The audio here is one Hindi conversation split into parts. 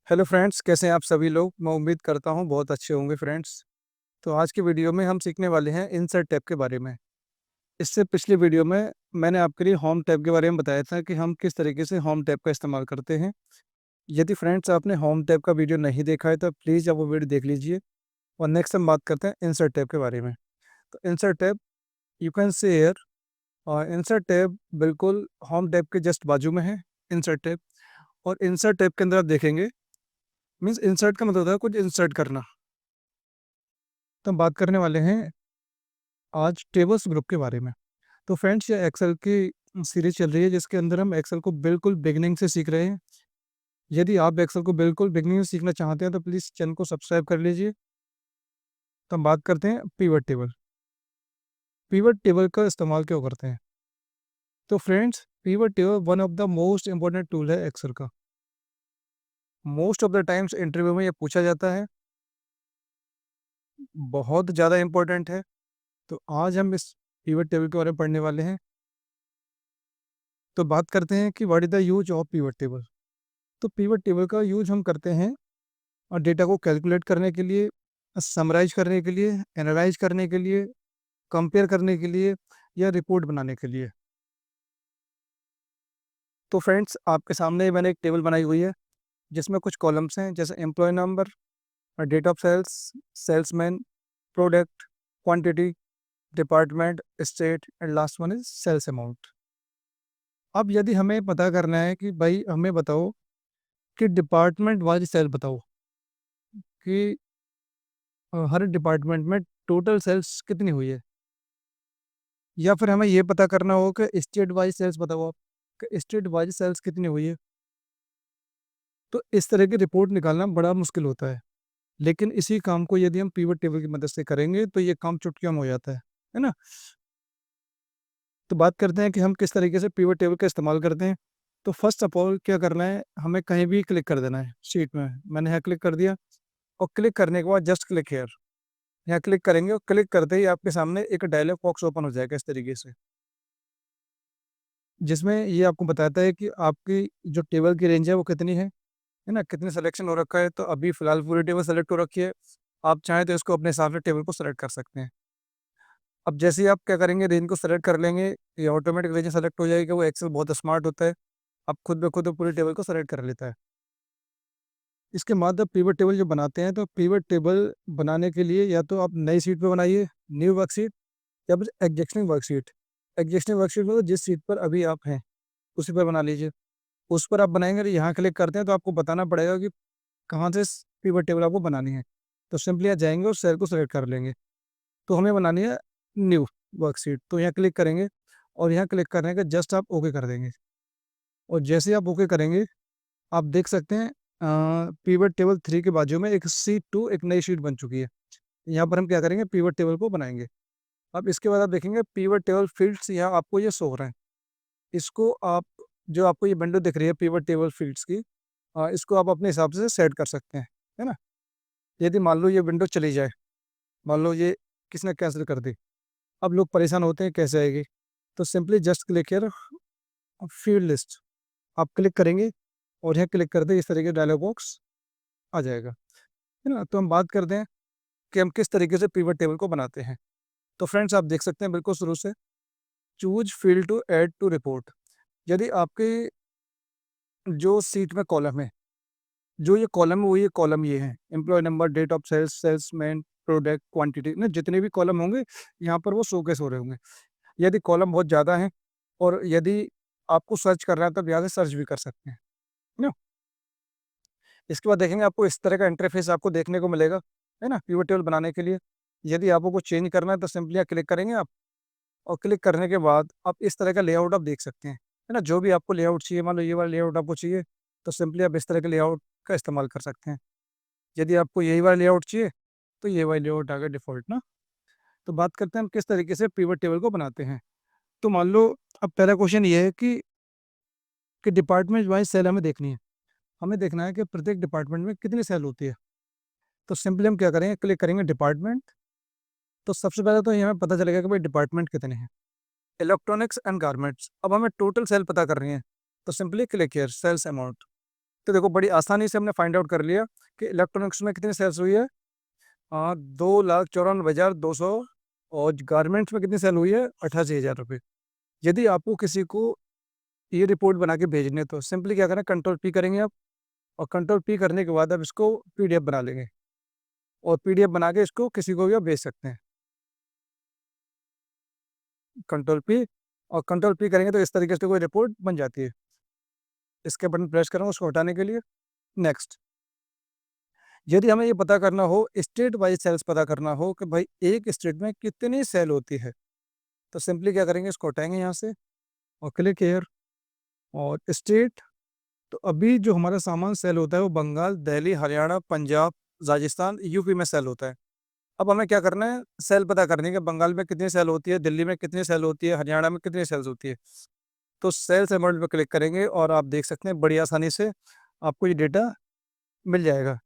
हेलो फ्रेंड्स, कैसे हैं आप सभी लोग। मैं उम्मीद करता हूँ बहुत अच्छे होंगे फ्रेंड्स। तो आज की वीडियो में हम सीखने वाले हैं इंसर्ट टैब के बारे में। इससे पिछली वीडियो में मैंने आपके लिए होम टैब के बारे में बताया था कि हम किस तरीके से होम टैब का इस्तेमाल करते हैं। यदि फ्रेंड्स आपने होम टैब का वीडियो नहीं देखा है तो प्लीज़ आप वो वीडियो देख लीजिए। और नेक्स्ट हम बात करते हैं इंसर्ट टैब के बारे में। तो insert tab, you can say here, और इंसर्ट टैब बिल्कुल होम टैब के जस्ट बाजू में है। इंसर्ट टैब, और इंसर्ट टैब के अंदर आप देखेंगे, मीन्स इंसर्ट का मतलब होता है कुछ इंसर्ट करना। तो हम बात करने वाले हैं आज टेबल्स ग्रुप के बारे में। तो फ्रेंड्स, ये एक्सेल की सीरीज चल रही है जिसके अंदर हम एक्सेल को बिल्कुल बिगिनिंग से सीख रहे हैं। यदि आप एक्सेल को बिल्कुल बिगिनिंग से सीखना चाहते हैं तो प्लीज़ चैनल को सब्सक्राइब कर लीजिए। तो हम बात करते हैं पिवट टेबल। पिवट टेबल का इस्तेमाल क्यों करते हैं? तो friends, pivot table one of the most important tool है एक्सेल का। Most of the times interview में ये पूछा जाता है, बहुत ज़्यादा इंपॉर्टेंट है। तो आज हम इस पिवट टेबल के बारे में पढ़ने वाले हैं। तो बात करते हैं कि what is the use of pivot table. तो पिवट टेबल का यूज हम करते हैं और डेटा को कैलकुलेट करने के लिए, समराइज करने के लिए, एनालाइज करने के लिए, कंपेयर करने के लिए, या रिपोर्ट बनाने के लिए। तो फ्रेंड्स, आपके सामने मैंने एक टेबल बनाई हुई है जिसमें कुछ कॉलम्स हैं, जैसे employee number, date of sales, salesman, product, quantity, department, state, and last one is sales amount. अब यदि हमें पता करना है कि भाई हमें बताओ कि डिपार्टमेंट वाइज सेल बताओ कि हर डिपार्टमेंट में टोटल सेल्स कितनी हुई है, या फिर हमें ये पता करना हो कि स्टेट वाइज सेल्स बताओ आप कि स्टेट वाइज सेल्स कितनी हुई है। तो इस तरह की रिपोर्ट निकालना बड़ा मुश्किल होता है। लेकिन इसी काम को यदि हम पिवट टेबल की मदद से करेंगे तो ये काम चुटकियों में हो जाता है ना। तो बात करते हैं कि हम किस तरीके से पिवट टेबल का इस्तेमाल करते हैं। तो फर्स्ट ऑफ ऑल क्या करना है, हमें कहीं भी क्लिक कर देना है शीट में। मैंने यहाँ क्लिक कर दिया, और क्लिक करने के बाद जस्ट क्लिक हेयर, यहाँ क्लिक करेंगे और क्लिक करते ही आपके सामने एक डायलॉग बॉक्स ओपन हो जाएगा इस तरीके से, जिसमें ये आपको बताता है कि आपकी जो टेबल की रेंज है वो कितनी है ना, कितने सिलेक्शन हो रखा है। तो अभी फिलहाल पूरी टेबल सेलेक्ट हो रखी है। आप चाहें तो इसको अपने हिसाब से टेबल को सेलेक्ट कर सकते हैं। अब जैसे ही आप क्या करेंगे, रेंज को सेलेक्ट कर लेंगे, ये ऑटोमेटिक रेंज सेलेक्ट हो जाएगी। वो एक्सेल बहुत स्मार्ट होता है, आप खुद ब खुद पूरी टेबल को सेलेक्ट कर लेता है। इसके बाद आप पिवट टेबल जो बनाते हैं, तो पिवट टेबल बनाने के लिए या तो आप नई शीट पे बनाइए, न्यू वर्कशीट, या फिर एग्जिस्टिंग वर्कशीट। एग्जिस्टिंग वर्कशीट मतलब जिस सीट पर अभी आप हैं उसी पर बना लीजिए। उस पर आप बनाएंगे तो यहाँ क्लिक करते हैं तो आपको बताना पड़ेगा कि कहाँ से पिवट टेबल आपको बनानी है। तो सिंपली यहाँ जाएंगे और सेल को सेलेक्ट कर लेंगे। तो हमें बनानी है न्यू वर्कशीट, तो यहाँ क्लिक करेंगे, और यहाँ क्लिक करने के जस्ट आप ओके कर देंगे। और जैसे ही आप ओके करेंगे, आप देख सकते हैं पिवट टेबल 3 के बाजू में एक शीट 2, एक नई शीट बन चुकी है। यहाँ पर हम क्या करेंगे, पिवट टेबल को बनाएंगे। अब इसके बाद आप देखेंगे पिवट टेबल फील्ड्स यहाँ आपको ये शो हो रहे हैं। इसको आप, जो आपको ये विंडो दिख रही है पिवट टेबल फील्ड्स की, इसको आप अपने हिसाब से सेट कर सकते हैं, है ना। यदि मान लो ये विंडो चली जाए, मान लो ये किसने कैंसिल कर दी, अब लोग परेशान होते हैं कैसे आएगी। तो simply just click here, field list, आप क्लिक करेंगे और यहाँ क्लिक करते ही इस तरीके डायलॉग बॉक्स आ जाएगा, है ना। तो हम बात करते हैं कि हम किस तरीके से पिवट टेबल को बनाते हैं। तो फ्रेंड्स, आप देख सकते हैं बिल्कुल शुरू से, choose field to add to report. यदि आपके जो सीट में कॉलम है, जो ये कॉलम है वो ये कॉलम ये है, employee number, date of sales, salesman, product, quantity, ना जितने भी कॉलम होंगे यहाँ पर वो शो केस हो रहे होंगे। यदि कॉलम बहुत ज़्यादा है और यदि आपको सर्च करना है तो आप यहाँ से सर्च भी कर सकते हैं ना। इसके बाद देखेंगे आपको इस तरह का इंटरफेस आपको देखने को मिलेगा, है ना, पिवट टेबल बनाने के लिए। यदि आपको कुछ चेंज करना है तो सिंपली यहाँ क्लिक करेंगे आप, और क्लिक करने के बाद आप इस तरह का लेआउट आप देख सकते हैं, है ना। जो भी आपको लेआउट चाहिए, मान लो ये वाला लेआउट आपको चाहिए, तो सिंपली आप इस तरह के लेआउट का इस्तेमाल कर सकते हैं। यदि आपको यही वाला लेआउट चाहिए तो ये वाला लेआउट आ गया डिफ़ॉल्ट ना। तो बात करते हैं हम किस तरीके से पिवट टेबल को बनाते हैं। तो मान लो, अब पहला क्वेश्चन ये है कि डिपार्टमेंट वाइज सेल हमें देखनी है। हमें देखना है कि प्रत्येक डिपार्टमेंट में कितनी सेल होती है। तो सिंपली हम क्या करेंगे, क्लिक करेंगे डिपार्टमेंट। तो सबसे पहले तो ये हमें पता चलेगा कि भाई डिपार्टमेंट कितने हैं। इलेक्ट्रॉनिक्स एंड गारमेंट्स, अब हमें टोटल सेल पता करनी है। तो simply click here, sales amount. तो देखो बड़ी आसानी से हमने फाइंड आउट कर लिया कि इलेक्ट्रॉनिक्स में कितनी सेल्स हुई है, 2,94,200, और गारमेंट्स में कितनी सेल हुई है, 88,000 रुपये। यदि आपको किसी को ये रिपोर्ट बना के भेजनी है तो सिंपली क्या करें, कंट्रोल पी करेंगे आप, और कंट्रोल पी करने के बाद आप इसको पीडीएफ बना लेंगे, और पीडीएफ बना के इसको किसी को भी आप भेज सकते हैं। कंट्रोल पी, और कंट्रोल पी करेंगे तो इस तरीके से कोई रिपोर्ट बन जाती है। इसके बटन प्रेस करूँगा उसको हटाने के लिए। नेक्स्ट, यदि हमें ये पता करना हो, स्टेट वाइज सेल्स पता करना हो कि भाई एक स्टेट में कितनी सेल होती है, तो सिंपली क्या करेंगे, इसको हटाएंगे यहाँ से और क्लिक हेयर और स्टेट। तो अभी जो हमारा सामान सेल होता है वो बंगाल, दिल्ली, हरियाणा, पंजाब, राजस्थान, यूपी में सेल होता है। अब हमें क्या करना है, सेल पता करनी है कि बंगाल में कितनी सेल होती है, दिल्ली में कितनी सेल होती है, हरियाणा में कितनी सेल्स होती है। तो सेल्स अमाउंट पे क्लिक करेंगे और आप देख सकते हैं बड़ी आसानी से आपको ये डेटा मिल जाएगा।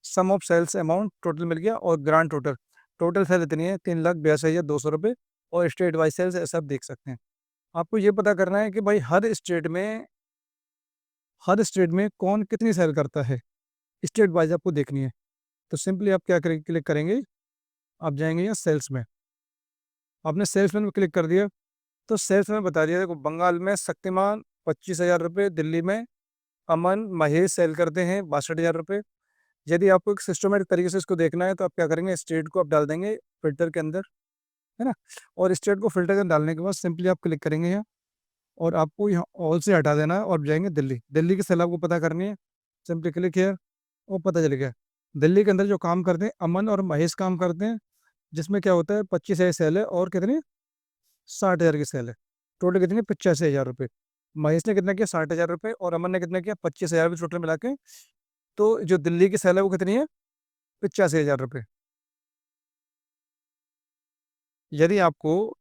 सम ऑफ सेल्स अमाउंट टोटल मिल गया, और ग्रांड टोटल, टोटल सेल इतनी है 3,82,200 रुपये, और स्टेट वाइज सेल्स ऐसा आप देख सकते हैं। आपको ये पता करना है कि भाई हर स्टेट में कौन कितनी सेल करता है, स्टेट वाइज आपको देखनी है। तो सिंपली आप क्या करेंगे, क्लिक करेंगे, आप जाएंगे यहाँ सेल्स में, आपने सेल्स में क्लिक कर दिया तो सेल्स में बता दिया, देखो बंगाल में शक्तिमान 25,000 रुपये, दिल्ली में अमन महेश सेल करते हैं 62,000 रुपये। यदि आपको एक सिस्टमेटिक तरीके से इसको देखना है तो आप क्या करेंगे, स्टेट को आप डाल देंगे फिल्टर के अंदर, है ना, और स्टेट को फिल्टर के अंदर डालने के बाद सिंपली आप क्लिक करेंगे यहाँ, और आपको यहाँ ऑल से हटा देना है और जाएंगे दिल्ली। दिल्ली की सेल आपको पता करनी है, सिंपली क्लिक हियर, और पता चल गया दिल्ली के अंदर जो काम करते हैं अमन और महेश काम करते हैं, जिसमें क्या होता है 25,000 सेल है और कितनी 60,000 की सेल है। टोटल कितनी 85,000 रुपये। महेश ने कितना किया 60,000 रुपये, और अमन ने कितना किया 25,000 टोटल मिला के। तो जो दिल्ली की सेल है वो कितनी है 85,000 रुपये। यदि आपको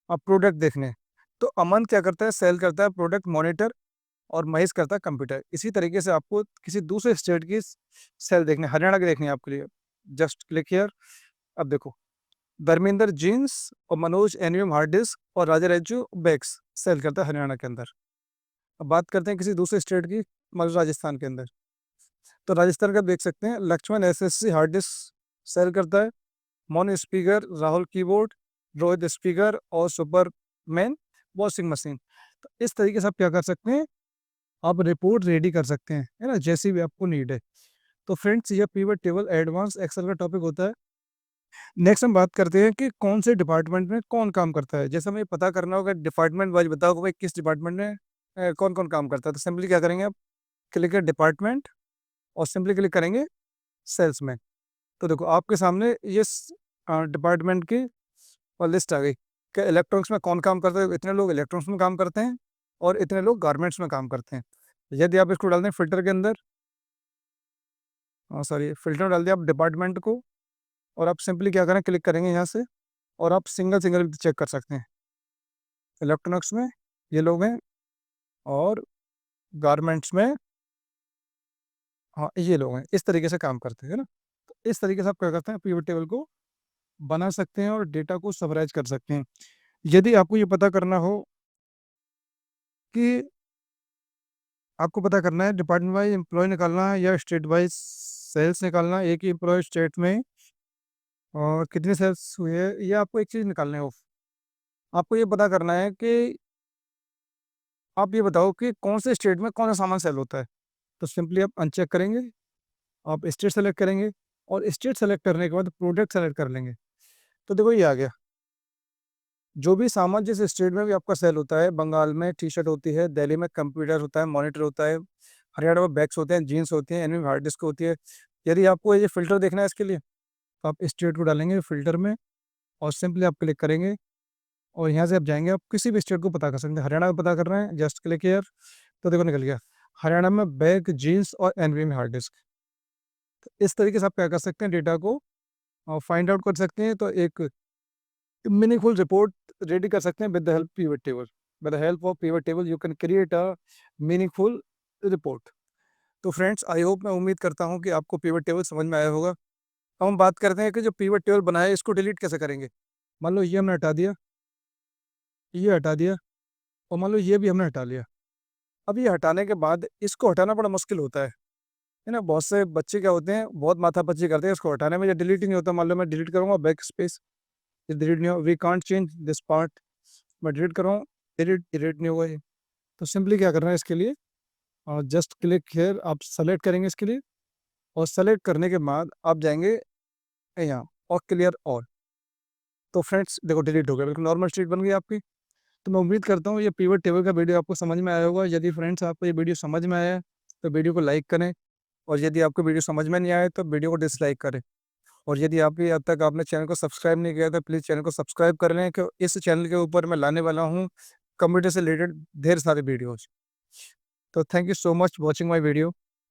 अब प्रोडक्ट देखने हैं, तो अमन क्या करता है, सेल करता है प्रोडक्ट मॉनिटर, और महेश करता है कंप्यूटर। इसी तरीके से आपको किसी दूसरे स्टेट की सेल देखनी है, हरियाणा की देखनी है आपके लिए, जस्ट क्लिक हियर। अब देखो धर्मेंद्र जीन्स और मनोज एनियम हार्ड डिस्क और राजा राजू बैग्स सेल करता है हरियाणा के अंदर। अब बात करते हैं किसी दूसरे स्टेट की, मतलब राजस्थान के अंदर। तो राजस्थान का देख सकते हैं Lakshman SSC hard disk sell करता है, मोन speaker, Rahul keyboard, Rohit speaker और सुपरमैन वॉशिंग मशीन। तो इस तरीके से आप क्या कर सकते हैं, आप रिपोर्ट रेडी कर सकते हैं, है ना, जैसी भी आपको नीड है। तो फ्रेंड्स ये पिवट टेबल एडवांस एक्सेल का टॉपिक होता है। नेक्स्ट हम बात करते हैं कि कौन से डिपार्टमेंट में कौन काम करता है। जैसे हमें पता करना होगा डिपार्टमेंट वाइज, बताओ कि भाई किस डिपार्टमेंट में कौन कौन काम करता है। तो सिंपली क्या करेंगे आप, क्लिक डिपार्टमेंट और सिंपली क्लिक करेंगे सेल्स में। तो देखो आपके सामने ये डिपार्टमेंट की और लिस्ट आ गई कि इलेक्ट्रॉनिक्स में कौन काम करता है। इतने लोग इलेक्ट्रॉनिक्स में काम करते हैं और इतने लोग गारमेंट्स में काम करते हैं। यदि आप इसको डाल दें फिल्टर के अंदर, सॉरी फिल्टर में डाल दिया आप डिपार्टमेंट को, और आप सिंपली क्या करें, क्लिक करेंगे यहाँ से, और आप सिंगल सिंगल चेक कर सकते हैं। इलेक्ट्रॉनिक्स में ये लोग हैं, और गारमेंट्स में हाँ ये लोग हैं। इस तरीके से काम करते हैं, है ना। तो इस तरीके से आप क्या करते हैं, पिवट टेबल को बना सकते हैं और डेटा को समराइज कर सकते हैं। यदि आपको ये पता करना हो कि आपको पता करना है डिपार्टमेंट वाइज एम्प्लॉय निकालना है या स्टेट वाइज सेल्स निकालना है, एक ही एम्प्लॉय स्टेट में और कितनी सेल्स हुई है, ये आपको एक चीज़ निकालनी है। आपको ये पता करना है कि आप ये बताओ कि कौन से स्टेट में कौन सा सामान सेल होता है। तो सिंपली आप अनचेक करेंगे, आप स्टेट सेलेक्ट करेंगे, और स्टेट सेलेक्ट करने के बाद प्रोडक्ट सेलेक्ट कर लेंगे। तो देखो ये आ गया, जो भी सामान जिस स्टेट में भी आपका सेल होता है, बंगाल में टी शर्ट होती है, दिल्ली में कंप्यूटर होता है, मॉनिटर होता है, हरियाणा में बैग्स होते हैं, जीन्स होती हैं, एनएम हार्ड डिस्क होती है। यदि आपको ये फिल्टर देखना है इसके लिए, तो आप स्टेट को डालेंगे फिल्टर में, और सिंपली आप क्लिक करेंगे, और यहाँ से आप जाएंगे, आप किसी भी स्टेट को पता कर सकते हैं। हरियाणा में पता कर रहे हैं, जस्ट क्लिक हियर, तो देखो निकल गया हरियाणा में बैग, जीन्स और एनवी में हार्ड डिस्क। इस तरीके से आप क्या कर सकते हैं, डेटा को फाइंड आउट कर सकते हैं। तो एक मीनिंगफुल रिपोर्ट रेडी कर सकते हैं with the help pivot table. With the help of pivot table you can create a meaningful report. तो फ्रेंड्स आई होप, मैं उम्मीद करता हूँ कि आपको पिवट टेबल समझ में आया होगा। अब हम बात करते हैं कि जो पिवट टेबल बनाया है इसको डिलीट कैसे करेंगे। मान लो ये हमने हटा दिया, ये हटा दिया, और मान लो ये भी हमने हटा लिया। अब ये हटाने के बाद इसको हटाना बड़ा मुश्किल होता है ना? बहुत से बच्चे क्या होते हैं, बहुत माथापच्ची करते हैं इसको हटाने में, ये डिलीट ही नहीं होता। मान लो मैं डिलीट करूँगा बैक स्पेस, ये डिलीट नहीं हो, we can't change this part, मैं डिलीट कर रहा हूँ, डिलीट नहीं हुआ ये। तो सिंपली क्या करना है इसके लिए, जस्ट क्लिक हियर, आप सेलेक्ट करेंगे इसके लिए, और सेलेक्ट करने के बाद आप जाएँगे यहाँ और क्लियर ऑल। तो फ्रेंड्स देखो डिलीट हो गया, बिल्कुल नॉर्मल स्टेट बन गई आपकी। तो मैं उम्मीद करता हूँ ये पिवट टेबल का वीडियो आपको समझ में आया होगा। यदि फ्रेंड्स आपको ये वीडियो समझ में आया है, तो वीडियो को लाइक करें, और यदि आपको वीडियो समझ में नहीं आया तो वीडियो को डिसलाइक करें। और यदि आप भी अब तक आपने चैनल को सब्सक्राइब नहीं किया तो प्लीज़ चैनल को सब्सक्राइब कर लें, कि इस चैनल के ऊपर मैं लाने वाला हूँ कंप्यूटर से रिलेटेड ढेर सारे वीडियोज़। तो thank you so much watching my video.